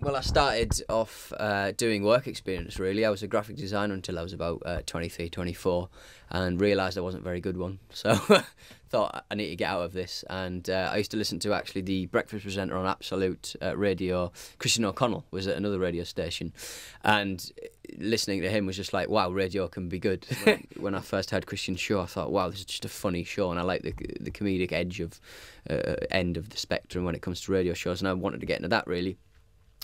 Well, I started off doing work experience, really. I was a graphic designer until I was about 23, 24, and realised I wasn't a very good one. So thought I need to get out of this. And I used to listen to actually the breakfast presenter on Absolute Radio. Christian O'Connell was at another radio station. And listening to him was just like, wow, radio can be good. When I first heard Christian's show, I thought, wow, this is just a funny show. And I like the comedic edge of end of the spectrum when it comes to radio shows. And I wanted to get into that, really.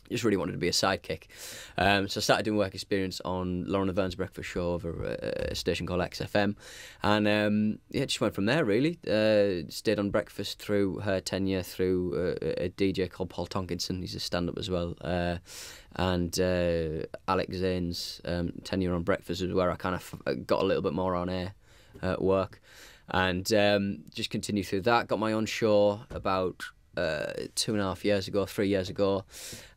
Just really wanted to be a sidekick. So I started doing work experience on Lauren Laverne's breakfast show over a station called XFM. And yeah, just went from there, really. Stayed on breakfast through her tenure through a DJ called Paul Tonkinson. He's a stand-up as well. And Alex Zane's tenure on breakfast is where I kind of got a little bit more on air work. And just continued through that. Got my own show about 3 years ago,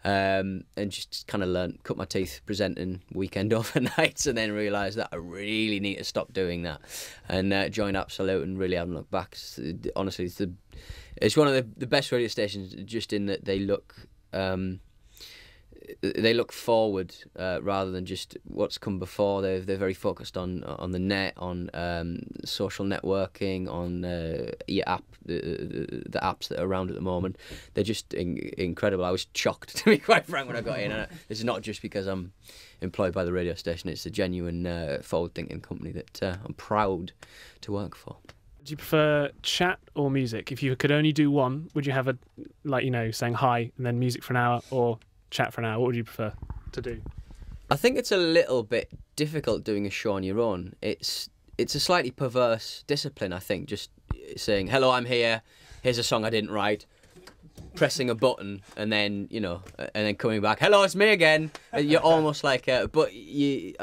and just kind of learned, cut my teeth presenting weekend overnights, and then realised that I really need to stop doing that, and joined Absolute and really haven't looked back. Honestly, it's one of the best radio stations, just in that they look forward rather than just what's come before. They're very focused on the net, on social networking, on the apps that are around at the moment. They're just incredible. I was shocked, to be quite frank, when I got in. And this is not just because I'm employed by the radio station. It's a genuine forward-thinking company that I'm proud to work for. Do you prefer chat or music? If you could only do one, would you have saying hi and then music for an hour, or chat for an hour? What would you prefer to do? I think it's a little bit difficult doing a show on your own. It's a slightly perverse discipline, I think, just saying, hello, I'm here, here's a song I didn't write, pressing a button, and then, and then coming back, hello, it's me again. You're almost like, I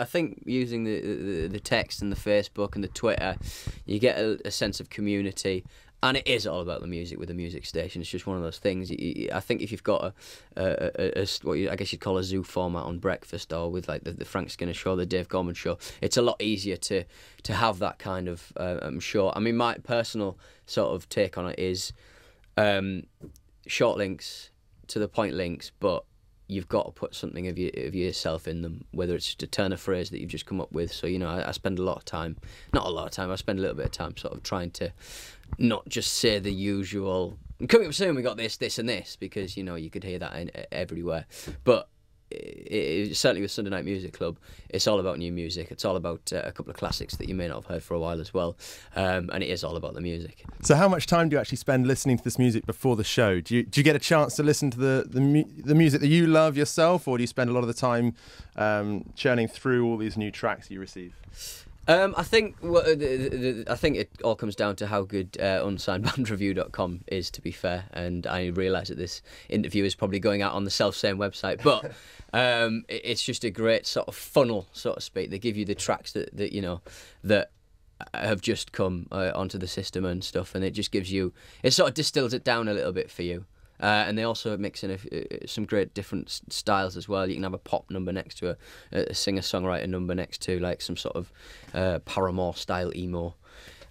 think using the text and the Facebook and the Twitter, you get a sense of community. And it is all about the music with the music station. It's just one of those things. I think if you've got what I guess you'd call a zoo format on breakfast, or with like the Frank Skinner show, the Dave Gorman show, it's a lot easier to have that kind of show. I mean, my personal sort of take on it is short links, to the point links, but you've got to put something of yourself in them, whether it's just a turn of phrase that you've just come up with. So, I spend a lot of time, not a lot of time, I spend a little bit of time sort of trying to not just say the usual, coming up soon we got this, this and this, because, you could hear that everywhere. But certainly with Sunday Night Music Club, it's all about new music. It's all about a couple of classics that you may not have heard for a while as well, and it is all about the music. So how much time do you actually spend listening to this music before the show? Do you get a chance to listen to the music that you love yourself, or do you spend a lot of the time churning through all these new tracks you receive? I think it all comes down to how good unsignedbandreview.com is, to be fair, and I realise that this interview is probably going out on the self-same website, but it's just a great sort of funnel, so to speak. They give you the tracks that have just come onto the system and stuff, and it just gives you, it sort of distills it down a little bit for you. And they also mix in some great different styles as well. You can have a pop number next to a singer-songwriter number next to like some sort of Paramore-style emo.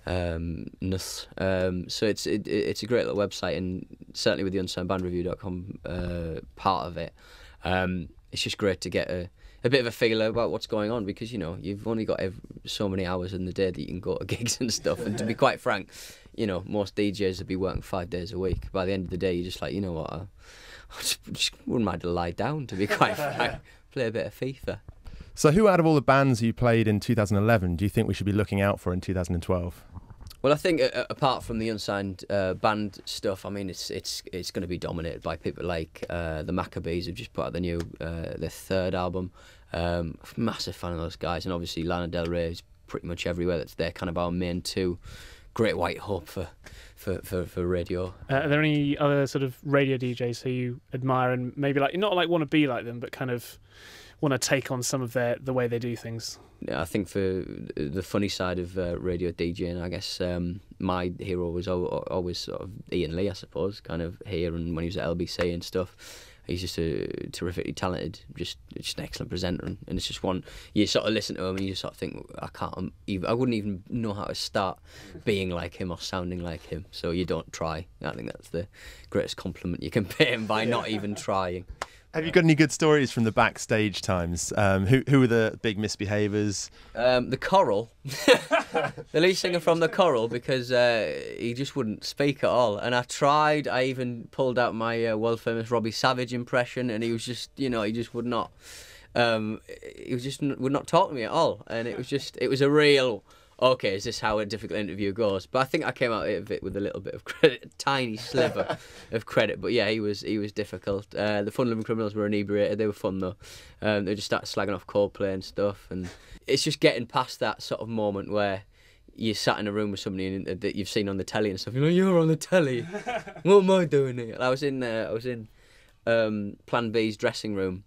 So it's a great little website, and certainly with the unsignedbandreview.com part of it, it's just great to get a bit of a feeler about what's going on, because you've only got so many hours in the day that you can go to gigs and stuff. And to be quite frank, most DJs would be working 5 days a week. By the end of the day, you're just like, what, I just wouldn't mind to lie down, to be quite frank, play a bit of FIFA. So who out of all the bands you played in 2011 do you think we should be looking out for in 2012? Well, I think apart from the unsigned band stuff, I mean, it's going to be dominated by people like the Maccabees, who've just put out their third album. Massive fan of those guys, and obviously Lana Del Rey is pretty much everywhere. They're kind of our main two. Great White Hope for radio. Are there any other sort of radio DJs who you admire and maybe not want to be like them, but kind of want to take on some of the way they do things? Yeah, I think for the funny side of radio DJing, I guess my hero was always sort of Ian Lee, I suppose, kind of here and when he was at LBC and stuff. He's just a terrifically talented, just an excellent presenter, and it's just one, you sort of listen to him and you sort of think, I wouldn't even know how to start being like him or sounding like him, so you don't try. I think that's the greatest compliment you can pay him, by not even trying. Have you got any good stories from the backstage times? Who were the big misbehavers? The Coral, the lead singer from the Coral, because he just wouldn't speak at all. And I tried. I even pulled out my world famous Robbie Savage impression, and he was just, he just would not. Would not talk to me at all, and it was a real. Okay, is this how a difficult interview goes? But I think I came out of it with a little bit of credit, a tiny sliver of credit. But yeah, he was difficult. The Fun Loving Criminals were inebriated. They were fun though. They just started slagging off Coldplay and stuff, and it's just getting past that sort of moment where you sat in a room with somebody that you've seen on the telly and stuff. You're on the telly. What am I doing here? And I was in Plan B's dressing room.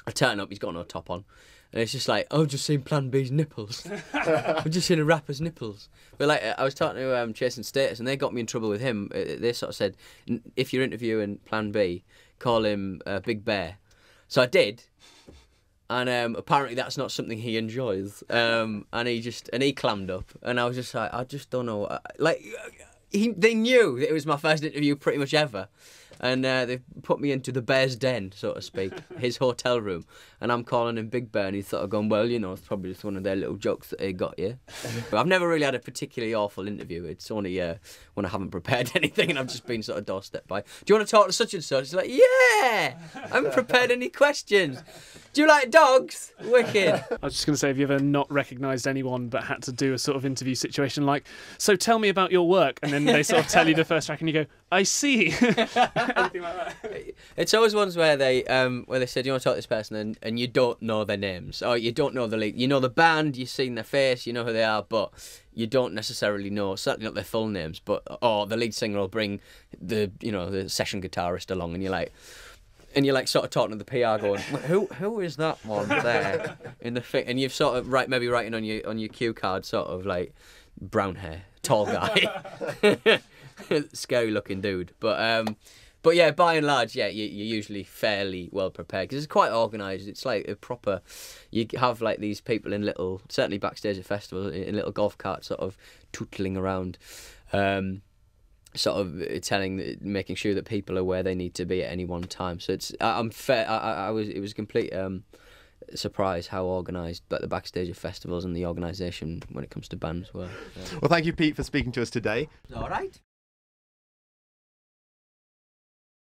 I turn up. He's got no top on. And it's just like, I've just seen Plan B's nipples. I've just seen a rapper's nipples. But like, I was talking to Chase and Status, and they got me in trouble with him. They sort of said, if you're interviewing Plan B, call him Big Bear. So I did, and apparently that's not something he enjoys. And he clammed up, and I was just like, I just don't know. They knew that it was my first interview pretty much ever. And they put me into the bear's den, so to speak, his hotel room. And I'm calling him Big Bear, and he thought I'd gone, well, it's probably just one of their little jokes that they got you. But I've never really had a particularly awful interview. It's only when I haven't prepared anything and I've just been sort of doorstepped by, do you want to talk to such and such? It's like, yeah, I haven't prepared any questions. Do you like dogs? Wicked. I was just going to say, have you ever not recognised anyone but had to do a sort of interview situation like, so tell me about your work, and then they sort of tell you the first track and you go, I see. Anything like that? It's always ones where they said, you want to talk to this person, and you don't know their names, or you don't know the lead. You know the band, you've seen their face, you know who they are, but you don't necessarily know, certainly not their full names, or the lead singer will bring the session guitarist along, and you're like sort of talking to the PR going, who is that one there in the thing? And you've sort of maybe writing on your cue card sort of like brown hair, tall guy, scary looking dude. But yeah, by and large, yeah, you're usually fairly well prepared because it's quite organised. It's like a proper. You have like these people in little, certainly backstage at festivals, in little golf carts, sort of tootling around. Sort of making sure that people are where they need to be at any one time. So it's, I'm fair. It was a complete surprise how organised, but the backstage of festivals and the organisation when it comes to bands were. Well, thank you, Pete, for speaking to us today. All right.